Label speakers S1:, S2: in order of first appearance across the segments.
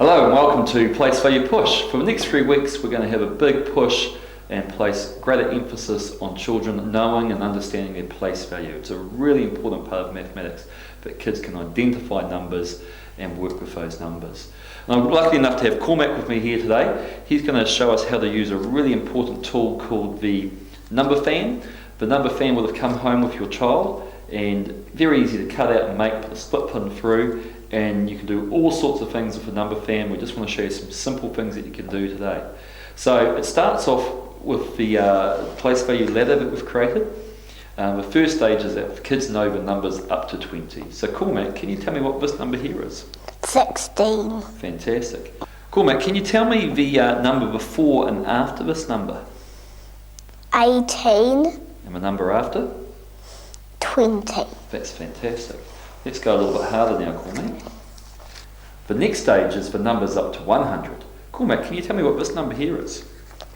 S1: Hello and welcome to Place Value Push. For the next 3 weeks we're going to have a big push and place greater emphasis on children knowing and understanding their place value. It's a really important part of mathematics that kids can identify numbers and work with those numbers. And I'm lucky enough to have Cormac with me here today. He's going to show us how to use a really important tool called the number fan. The number fan will have come home with your child and very easy to cut out and make, put a split pin through, and you can do all sorts of things with a number fan. We just want to show you some simple things that you can do today. So it starts off with the place value ladder that we've created. The first stage is that kids know the numbers up to 20. So Cormac, can you tell me what this number here is?
S2: 16.
S1: Fantastic. Cormac, can you tell me the number before and after this number?
S2: 18.
S1: And the number after?
S2: 20.
S1: That's fantastic. Let's go a little bit harder now, Cormac. The next stage is the numbers up to 100. Cormac, can you tell me what this number here is?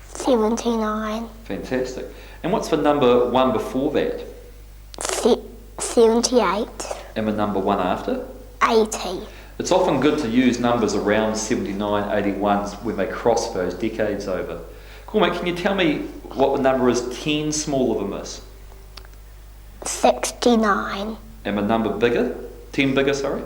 S2: 79.
S1: Fantastic. And what's the number one before that?
S2: 78.
S1: And the number one after?
S2: 80.
S1: It's often good to use numbers around 79, 81s when they cross those decades over. Cormac, can you tell me what the number is 10 smaller than this?
S2: 69.
S1: And the number bigger? 10 bigger, sorry?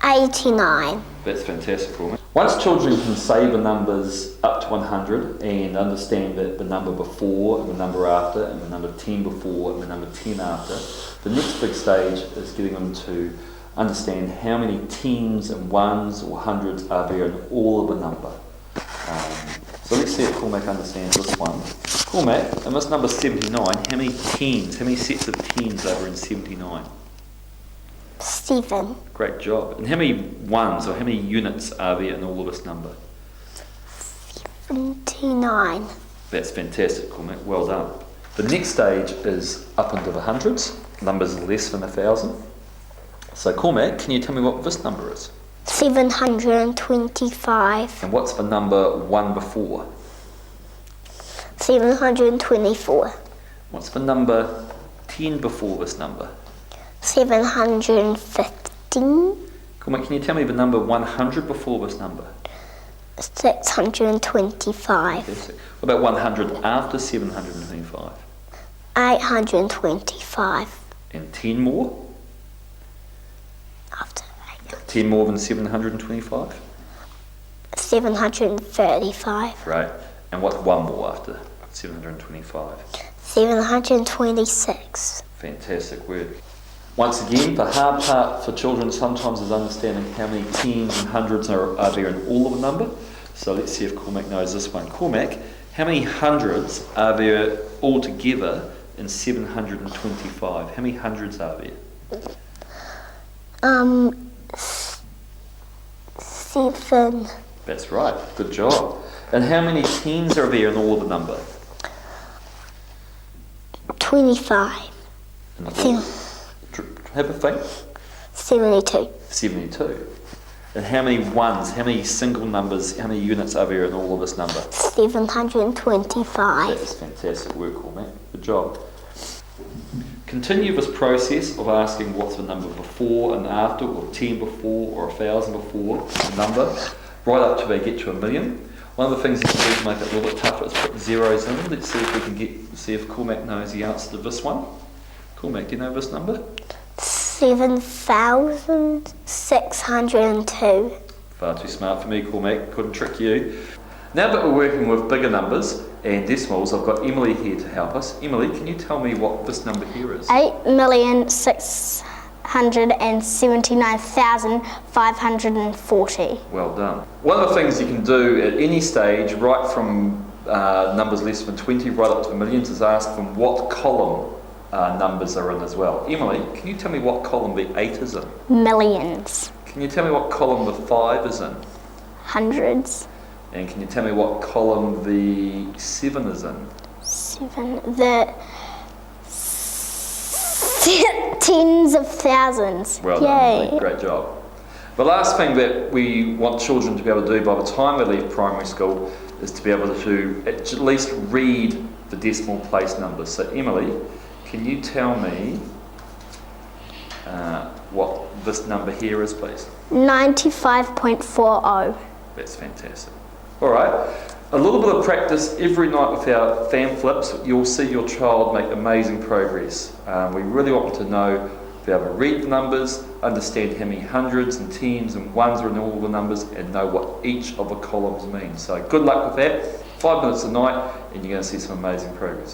S2: 89.
S1: That's fantastic, Cormac. Once children can say the numbers up to 100 and understand that the number before and the number after and the number 10 before and the number 10 after, the next big stage is getting them to understand how many tens and ones or hundreds are there in all of the number. So let's see if Cormac understands this one. Cormac, in this number 79, how many sets of tens are there in 79?
S2: 7.
S1: Great job. And how many ones or how many units are there in all of this number?
S2: 79.
S1: That's fantastic, Cormac. Well done. The next stage is up into the hundreds, numbers less than 1,000. So Cormac, can you tell me what this number is?
S2: 725.
S1: And what's the number one before?
S2: 724.
S1: What's the number 10 before this number?
S2: 715.
S1: Cormac, can you tell me the number 100 before this number?
S2: 625.
S1: Fantastic. What about 100 after 725?
S2: 825.
S1: And 10 more?
S2: After
S1: 10 more than 725?
S2: 735.
S1: Right. And what's one more after 725?
S2: 726.
S1: Fantastic work. Once again, the hard part for children sometimes is understanding how many tens and hundreds are there in all of a number. So let's see if Cormac knows this one. Cormac, how many hundreds are there altogether in 725? How many hundreds are there?
S2: 7.
S1: That's right. Good job. And how many tens are there in all of the number?
S2: 25.
S1: Have a think.
S2: 72.
S1: 72. And how many ones, how many single numbers, how many units are there in all of this number?
S2: 725.
S1: That's fantastic work, Cormac. Good job. Continue this process of asking what's the number before and after, or 10 before, or 1,000 before the number, right up till they get to 1,000,000. One of the things you can do to make it a little bit tougher is put zeros in. Let's see if we can see if Cormac knows the answer to this one. Cormac, do you know this number?
S2: 7,602.
S1: Far too smart for me, Cormac. Couldn't trick you. Now that we're working with bigger numbers and decimals, I've got Emily here to help us. Emily, can you tell me what this number here is?
S2: 8,679,540.
S1: Well done. One of the things you can do at any stage, right from numbers less than 20 right up to the millions, is ask them what column numbers are in as well. Emily, can you tell me what column the 8 is in?
S2: Millions.
S1: Can you tell me what column the 5 is in?
S2: Hundreds.
S1: And can you tell me what column the 7 is in?
S2: 7. The tens of thousands.
S1: Well
S2: Yay.
S1: done, great job. The last thing that we want children to be able to do by the time they leave primary school is to be able to at least read the decimal place numbers. So Emily, can you tell me what this number here is, please?
S2: 95.40.
S1: That's fantastic. All right, a little bit of practice every night with our fan flips. You'll see your child make amazing progress. We really want them to know, be able to read the numbers, understand how many hundreds and tens and ones are in all the numbers, and know what each of the columns means. So good luck with that. 5 minutes a night, and you're going to see some amazing progress.